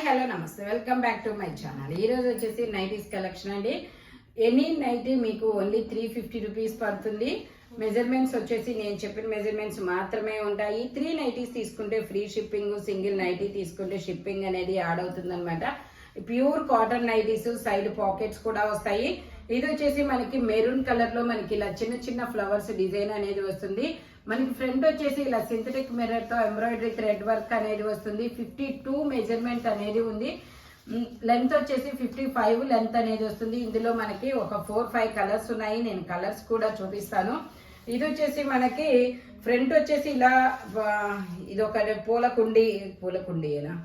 Hello నమస్తే, welcome back to my channel. ఈరోజు వచ్చేసి నైటీస్ కలెక్షన్ అండి. ఎనీ నైటీ మీకు ఓన్లీ 350 రూపీస్ పడుతుంది. మెజర్మెంట్స్ వచ్చేసి నేను చెప్పిన మెజర్మెంట్స్ మాత్రమే ఉంటాయి. 3 నైటీస్ తీసుకుంటే ఫ్రీ షిప్పింగ్, సింగిల్ నైటీ తీసుకుంటే షిప్పింగ్ అనేది యాడ్ అవుతుంది అనమాట. Pure cotton nighties, side pockets కూడా వస్తాయి. ఇది వచ్చేసి మనకి మెరూన్ కలర్ లో మనకి ఇలా చిన్న చిన్న ఫ్లవర్స్ డిజైన్ అనేది వస్తుంది. మనకి ఫ్రంట్ వచ్చేసి ఇలా సింథటిక్ మిర్రర్ తో ఎంబ్రాయిడరీ థ్రెడ్ వర్క్ అనేది వస్తుంది. 52 మెజర్మెంట్ అనేది ఉంది. లెంత్ వచ్చేసి 55 లెంత్ అనేది వస్తుంది. ఇందులో మనకి ఒక 4-5 కలర్స్ ఉన్నాయి. నేను కలర్స్ కూడా చూపిస్తాను. ఇది వచ్చేసి మనకి ఫ్రంట్ వచ్చేసి ఇలా ఇది ఒక పూలకుండీనా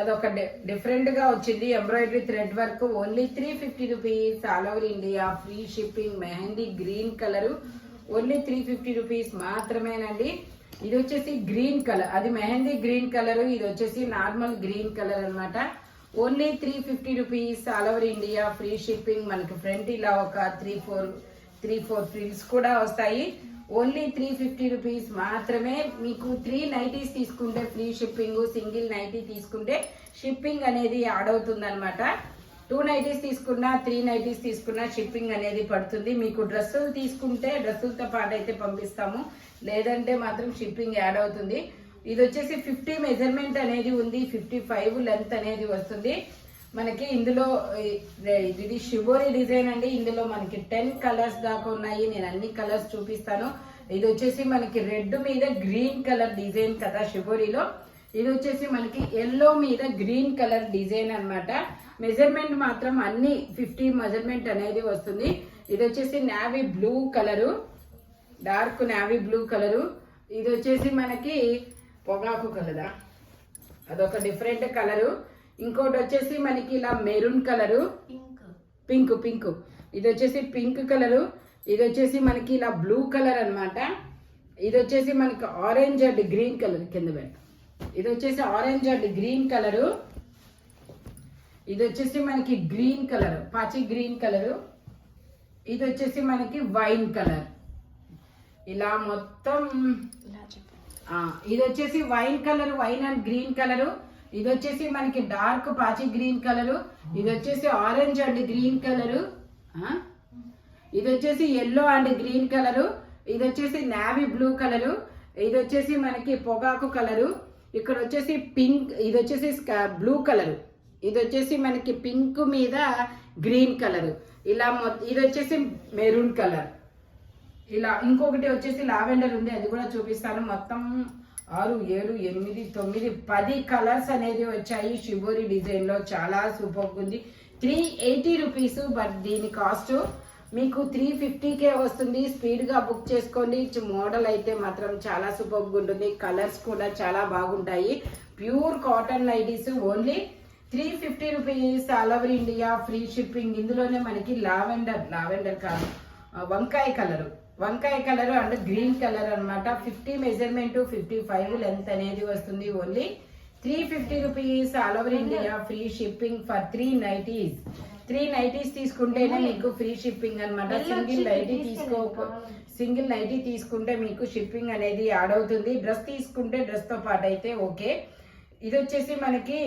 అదొక డిఫరెంట్ గా వచ్చింది. Embroidery thread work only 350 rupees. All over India free shipping. Mehndi green colour only 350 rupees మాత్రమేనండి. ఇది వచ్చేసి గ్రీన్ కలర్, అది మెహందీ గ్రీన్ కలర్, ఇది వచ్చేసి నార్మల్ గ్రీన్ కలర్ అనమాట. Only 350 rupees. All over India free shipping. మనకి ఫ్రంట్ ఇలా ఒక 3-4 ఫ్రిల్స్ కూడా వస్తాయి. ఓన్లీ 350 రూపీస్ మాత్రమే. మీకు 3 నైటీస్ తీసుకుంటే ఫ్రీ షిప్పింగ్, సింగిల్ నైటీ తీసుకుంటే షిప్పింగ్ అనేది యాడ్ అవుతుంది అనమాట. 2 నైటీస్ తీసుకున్నా, 3 నైటీస్ తీసుకున్నా షిప్పింగ్ అనేది పడుతుంది. మీకు డ్రెస్సులు తీసుకుంటే డ్రెస్సులతో పాటు అయితే పంపిస్తాము, లేదంటే మాత్రం షిప్పింగ్ యాడ్ అవుతుంది. ఇది వచ్చేసి 50 మెజర్మెంట్ అనేది ఉంది. 55 లెంత్ అనేది వస్తుంది మనకి. ఇందులో ఇది షిబోరి డిజైన్ అండి. ఇందులో మనకి 10 కలర్స్ దాకా ఉన్నాయి. నేను అన్ని కలర్స్ చూపిస్తాను. ఇది వచ్చేసి మనకి రెడ్ మీద గ్రీన్ కలర్ డిజైన్ కదా షిబోరిలో. ఇది వచ్చేసి మనకి ఎల్లో మీద గ్రీన్ కలర్ డిజైన్ అన్నమాట. మెజర్మెంట్ మాత్రం అన్ని 50 మెజర్మెంట్ అనేది వస్తుంది. ఇది వచ్చేసి navy blue colour, dark navy blue colour. ఇది వచ్చేసి మనకి పొగాకు కలరా, అదొక డిఫరెంట్ కలరు. ఇంకోటి వచ్చేసి మనకి ఇలా మెరూన్ కలరు, పింక్. ఇది వచ్చేసి పింక్ కలరు. ఇది వచ్చేసి మనకి ఇలా బ్లూ కలర్ అన్నమాట. ఇది వచ్చేసి మనకి ఆరెంజ్ అండ్ గ్రీన్ కలర్ కింద పెట్ట. ఇది వచ్చేసి ఆరెంజ్ అండ్ గ్రీన్ కలరు. ఇది వచ్చేసి మనకి గ్రీన్ కలర్, పాచి గ్రీన్ కలరు. ఇది వచ్చేసి మనకి వైన్ కలర్. ఇలా మొత్తం ఇది వచ్చేసి wine colour, wine and green colour. ఇది వచ్చేసి మనకి డార్క్ పాచి గ్రీన్ కలరు. ఇది వచ్చేసి ఆరెంజ్ అండ్ గ్రీన్ కలరు. ఇది వచ్చేసి ఎల్లో అండ్ గ్రీన్ కలరు. ఇది వచ్చేసి నావీ బ్లూ కలరు. ఇది వచ్చేసి మనకి పొగాకు కలరు. ఇక్కడ వచ్చేసి పింక్, ఇది వచ్చేసి బ్లూ కలరు. ఇది వచ్చేసి మనకి పింక్ మీద గ్రీన్ కలరు. ఇలా ఇది వచ్చేసి మెరూన్ కలర్. ఇలా ఇంకొకటి వచ్చేసి లావెండర్ ఉంది, అది కూడా చూపిస్తాను. మొత్తం 6, 7, 8, 9, 10 కలర్స్ అనేది వచ్చాయి షిబోరి డిజైన్ లో. చాలా సూపర్ ఉంది. 380 రూపీస్. బట్ దీని కాస్ట్ మీకు 350కే వస్తుంది. స్పీడ్ గా బుక్ చేసుకోండి. మోడల్ అయితే మాత్రం చాలా సూపర్ ఉంటుంది. కలర్స్ కూడా చాలా బాగుంటాయి. Pure cotton nighties only 350 rupees. All over India free shipping. ఇందులోనే మనకి లావెండర్ కాదు, వంకాయ కలర్ అండ్ గ్రీన్ కలర్ అనమాట. 50 మెజర్మెంట్, 55 లెంత్ అనేది వస్తుంది. Only 350 rupees. All over India free shipping for 3 nighties. 3 nighties తీసుకుంటేనే మీకు ఫ్రీ షిప్పింగ్ అనమాట. సింగిల్ నైటీ తీసుకుంటే మీకు షిప్పింగ్ అనేది యాడ్ అవుతుంది. డ్రెస్ తీసుకుంటే డ్రెస్ తో పాటు అయితే ఓకే. ఇది వచ్చేసి మనకి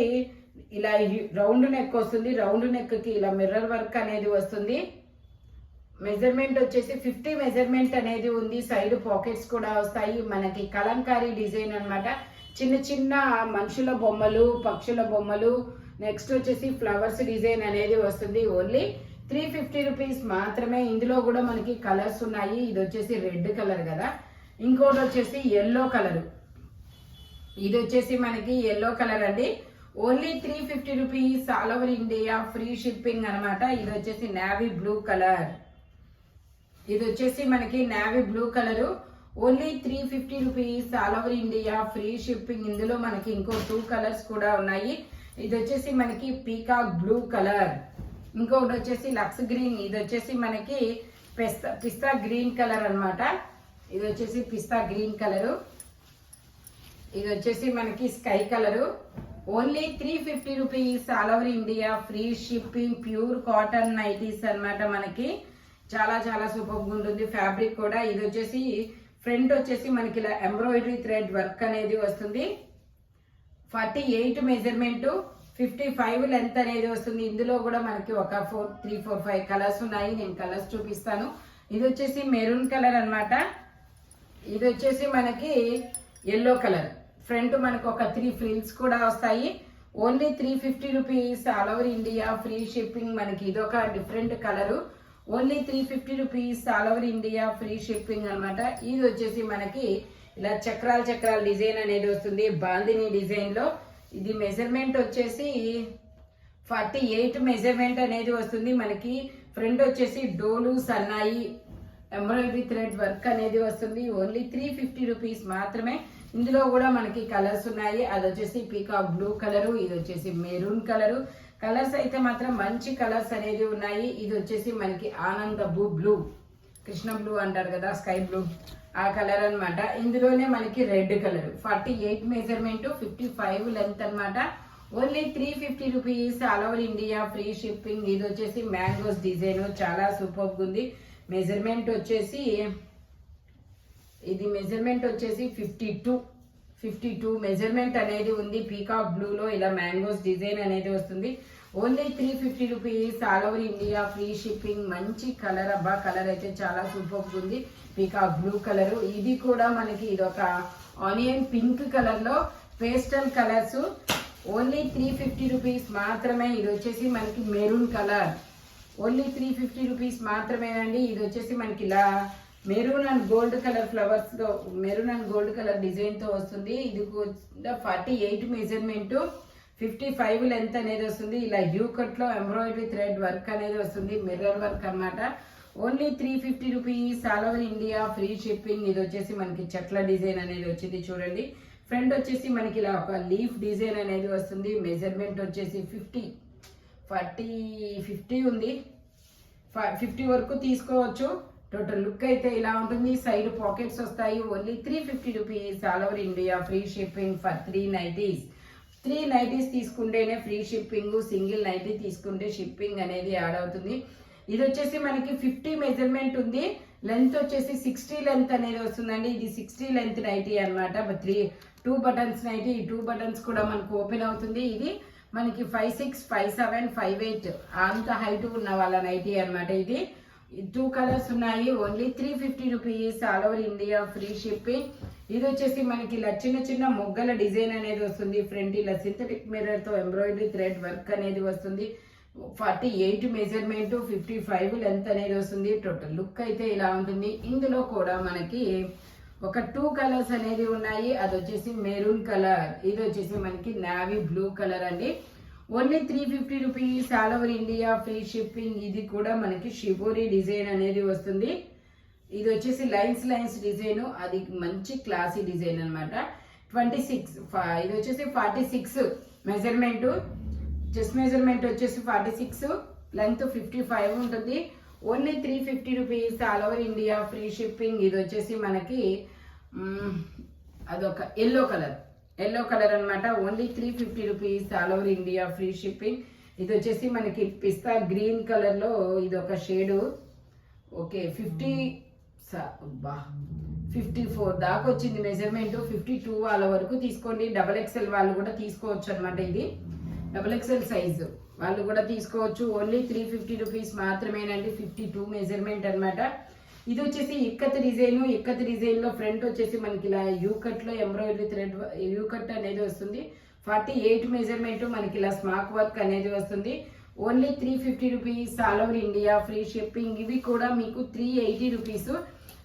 ఇలా రౌండ్ నెక్ వస్తుంది. రౌండ్ నెక్ కి ఇలా మిర్రర్ వర్క్ అనేది వస్తుంది. మెజర్మెంట్ వచ్చేసి 50 మెజర్మెంట్ అనేది ఉంది. సైడ్ పాకెట్స్ కూడా వస్తాయి. మనకి కలంకారీ డిజైన్ అన్నమాట. చిన్న చిన్న మనుషుల బొమ్మలు, పక్షుల బొమ్మలు, నెక్స్ట్ వచ్చేసి ఫ్లవర్స్ డిజైన్ అనేది వస్తుంది. ఓన్లీ 350 రూపీస్ మాత్రమే. ఇందులో కూడా మనకి కలర్స్ ఉన్నాయి. ఇది వచ్చేసి రెడ్ కలర్ కదా. ఇంకోటి వచ్చేసి ఎల్లో కలర్. ఇది వచ్చేసి మనకి ఎల్లో కలర్ అండి. Only 350 rupees. All over India free shipping అనమాట. ఇది వచ్చేసి నావీ బ్లూ కలర్. ఇది వచ్చేసి మనకి navy blue colour. Only 350 rupees. All over India free shipping. ఇందులో మనకి ఇంకో 2 కలర్స్ కూడా ఉన్నాయి. ఇది వచ్చేసి మనకి పీకాక్ బ్లూ కలర్. ఇంకొకటి వచ్చేసి లక్స్ గ్రీన్. ఇది వచ్చేసి మనకి పిస్తా గ్రీన్ కలర్ అనమాట. ఇది వచ్చేసి పిస్తా గ్రీన్ కలరు. ఇది వచ్చేసి మనకి sky colour. Only 350 rupees. All over India free shipping. Pure cotton nighties అనమాట. మనకి చాలా చాలా సూపర్ ఉంటుంది. ఫ్యాబ్రిక్ కూడా. ఇది వచ్చేసి ఫ్రంట్ వచ్చేసి మనకి ఇలా ఎంబ్రాయిడరీ థ్రెడ్ వర్క్ అనేది వస్తుంది. 48 మెజర్మెంట్, 55 లెంత్ అనేది వస్తుంది. ఇందులో కూడా మనకి ఒక 3, 4, 5 కలర్స్ ఉన్నాయి. నేను కలర్స్ చూపిస్తాను. ఇది వచ్చేసి మెరూన్ కలర్ అన్నమాట. ఇది వచ్చేసి మనకి ఎల్లో కలర్. ఫ్రంట్ మనకు ఒక 3 ఫ్రిల్స్ కూడా వస్తాయి. Only 350 rupees, all over India free shipping. మనకి ఇదొక different colour. Only 350 rupees, all over India free shipping అనమాట. ఇది వచ్చేసి మనకి ఇలా చక్రాల డిజైన్ అనేది వస్తుంది బాందిని డిజైన్ లో. ఇది మెజర్మెంట్ వచ్చేసి 48 మెజర్మెంట్ అనేది వస్తుంది. మనకి ఫ్రంట్ వచ్చేసి డోలు సన్నాయి ఎంబ్రాయిడరీ థ్రెడ్ వర్క్ అనేది వస్తుంది. ఓన్లీ 350 రూపీస్ మాత్రమే. ఇందులో కూడా మనకి కలర్స్ ఉన్నాయి. అది వచ్చేసి పీకాక్ బ్లూ కలరు, ఇది వచ్చేసి మెరూన్ కలరు. కలర్స్ అయితే మాత్రం మంచి కలర్స్ అనేది ఉన్నాయి. ఇది వచ్చేసి మనకి ఆనంద బ్లూ, కృష్ణ బ్లూ అంటారు కదా, స్కై బ్లూ, ఆ కలర్ అన్నమాట. ఇందులోనే మనకి రెడ్ కలర్. 48 మెజర్మెంట్, 55 లెంత్ అన్నమాట. Only 350 rupees, all over India free shipping. ఇది వచ్చేసి మ్యాంగోస్ డిజైన్, చాలా సూపర్ ఉంది. మెజర్మెంట్ వచ్చేసి ఇది మెజర్మెంట్ వచ్చేసి 52 మెజర్మెంట్ అనేది ఉంది. పీకాక్ బ్లూ లో ఇలా మ్యాంగోస్ డిజైన్ అనేది వస్తుంది. Only 350 rupees, all over India free shipping. మంచి కలర్ అబ్బా, కలర్ అయితే చాలా సూపర్ ఉంది. Peacock blue colour. ఇది కూడా మనకి ఇదొక ఆనియన్ పింక్ కలర్ లో పేస్టల్ కలర్స్. ఓన్లీ 350 రూపీస్ మాత్రమే. ఇది వచ్చేసి మనకి మెరూన్ కలర్. ఓన్లీ 350 రూపీస్ మాత్రమేనండి. ఇది వచ్చేసి మనకి ఇలా maroon and gold colour flowers తో, maroon and gold colour design తో వస్తుంది. ఇది 48 మెజర్మెంట్, 55 లెంత్ అనేది వస్తుంది. ఇలా యూ కట్ లో ఎంబ్రాయిడరీ థ్రెడ్ వర్క్ అనేది వస్తుంది, మిర్రర్ వర్క్ అన్నమాట. Only 350 rupees, all over India free shipping. ఇది వచ్చేసి మనకి చెట్ల డిజైన్ అనేది వచ్చింది చూడండి. ఫ్రంట్ వచ్చేసి మనకి ఇలా ఒక లీఫ్ డిజైన్ అనేది వస్తుంది. మెజర్మెంట్ వచ్చేసి 50 ఉంది. 50 వరకు తీసుకోవచ్చు. టోటల్ లుక్ అయితే ఇలా ఉంటుంది. సైడ్ పాకెట్స్ వస్తాయి. Only 350 rupees, all over India free shipping for 3 nighties. 3 nighties తీసుకుంటేనే ఫ్రీ షిప్పింగ్. సింగిల్ నైటీ తీసుకుంటే షిప్పింగ్ అనేది యాడ్ అవుతుంది. ఇది వచ్చేసి మనకి 50 మెజర్మెంట్ ఉంది. లెంత్ వచ్చేసి 60 లెంత్ అనేది వస్తుందండి. ఇది 60 లెంత్ నైటీ అనమాట. 2 బటన్స్ నైటీ. ఈ 2 బటన్స్ కూడా మనకు ఓపెన్ అవుతుంది. ఇది మనకి 56, 57, 58 అంత హైట్ ఉన్న వాళ్ళ నైటీ అనమాట. ఇది 2 కలర్స్ ఉన్నాయి. Only 350 rupees, all over India free shipping. ఇది వచ్చేసి మనకి ఇలా చిన్న మొగ్గల డిజైన్ అనేది వస్తుంది. ఫ్రంట్ ఇలా సింథటిక్ మిర్రర్ తో ఎంబ్రాయిడరీ థ్రెడ్ వర్క్ అనేది వస్తుంది. 48 మెజర్మెంట్, 55 లెంత్ అనేది వస్తుంది. టోటల్ లుక్ అయితే ఇలా ఉంటుంది. ఇందులో కూడా మనకి ఒక 2 కలర్స్ అనేది ఉన్నాయి. అది వచ్చేసి మెరూన్ కలర్, ఇది వచ్చేసి మనకి నావీ బ్లూ కలర్ అండి. Only 350 rupees, all over India free shipping. ఇది కూడా మనకి షిబోరి డిజైన్ అనేది వస్తుంది. ఇది వచ్చేసి లైన్స్ డిజైన్. అది మంచి క్లాసీ డిజైన్ అనమాట. 26 ఇది వచ్చేసి 46 మెజర్మెంట్. చెస్ట్ మెజర్మెంట్ వచ్చేసి 46, లెంత్ 55 ఉంటుంది. Only 350 rupees, all over India free shipping. ఇది వచ్చేసి మనకి అదొక ఎల్లో కలర్ అనమాట. Only 350 rupees, all over India free shipping. ఇది వచ్చేసి మనకి పిస్తా గ్రీన్ కలర్ లో ఇది ఒక షేడు. ఓకే 54 దాకా వచ్చింది మెజర్మెంట్. 52 వాళ్ళ వరకు తీసుకోండి. XXL వాళ్ళు కూడా తీసుకోవచ్చు అనమాట. ఇది XXL సైజు వాళ్ళు కూడా తీసుకోవచ్చు. ఓన్లీ 350 రూపీస్ మాత్రమేనండి. 52 మెజర్మెంట్ అనమాట. ఇది వచ్చేసి ఇక్కత్ డిజైన్ లో ఫ్రంట్ వచ్చేసి మనకి ఇలా యూకట్ లో ఎంబ్రాయిడరీ థ్రెడ్ యూకట్ అనేది వస్తుంది. 48 మెజర్మెంట్, మనకి ఇలా స్మాక్ వర్క్ అనేది వస్తుంది. Only 350 rupees, all over India free shipping. ఇవి కూడా మీకు 380 రూపీస్,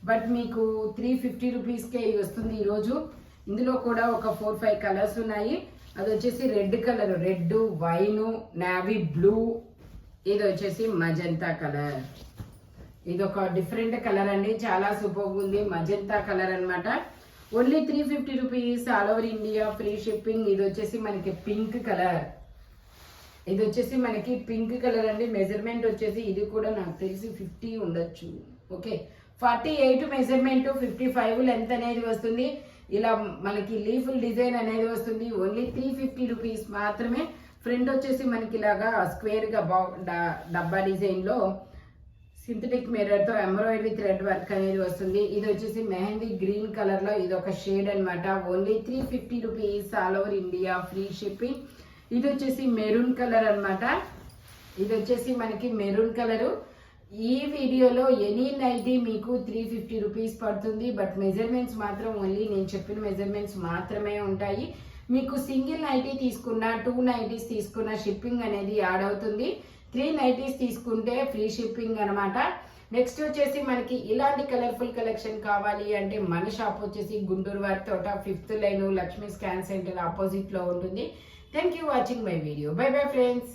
బట్ మీకు 350 రూపీస్కే వస్తుంది ఈరోజు. ఇందులో కూడా ఒక 4-5 కలర్స్ ఉన్నాయి. అది వచ్చేసి red colour, red, wine, navy blue, ఇది వచ్చేసి మజంతా కలర్. ఇది ఒక డిఫరెంట్ కలర్ అండి, చాలా సూపర్ ఉంది. మజంతా కలర్ అన్నమాట. Only 350 rupees, all over India free shipping. ఇది వచ్చేసి మనకి పింక్ కలర్. ఇది వచ్చేసి మనకి పింక్ కలర్ అండి. మెజర్మెంట్ వచ్చేసి ఇది కూడా నాకు తెలిసి 50 ఉండొచ్చు. ఓకే 48 మెజర్మెంట్, 55 లెంత్ అనేది వస్తుంది. ఇలా మనకి లీఫుల్ డిజైన్ అనేది వస్తుంది. ఓన్లీ 350 రూపీస్ మాత్రమే. ఫ్రంట్ వచ్చేసి మనకి ఇలాగా స్క్వేర్ గా డబ్బా డిజైన్ లో సింథటిక్ మిర్రర్ తో ఎంబ్రాయిడరీ థ్రెడ్ వర్క్ అనేది వస్తుంది. ఇది వచ్చేసి మెహందీ గ్రీన్ కలర్ లో ఇది ఒక షేడ్ అనమాట. Only 350 rupees, all over India free shipping. ఇది వచ్చేసి మెరూన్ కలర్ అన్నమాట. ఇది వచ్చేసి మనకి మెరూన్ కలరు. ఈ వీడియోలో ఎనీ నైటీ మీకు 350 రూపీస్ పడుతుంది. బట్ మెజర్మెంట్స్ మాత్రం ఓన్లీ నేను చెప్పిన మెజర్మెంట్స్ మాత్రమే ఉంటాయి. మీకు సింగిల్ నైటీ తీసుకున్నా 2 నైటీస్ తీసుకున్న షిప్పింగ్ అనేది యాడ్ అవుతుంది. 3 నైటీస్ తీసుకుంటే ఫ్రీ షిప్పింగ్ అనమాట. నెక్స్ట్ వచ్చేసి మనకి ఇలాంటి కలర్ఫుల్ కలెక్షన్ కావాలి అంటే మన షాప్ వచ్చేసి గుంటూరు వారి తోట 5th line Lakshmi scan centre opposite లో ఉంటుంది. Thank you watching my video. By bye friends.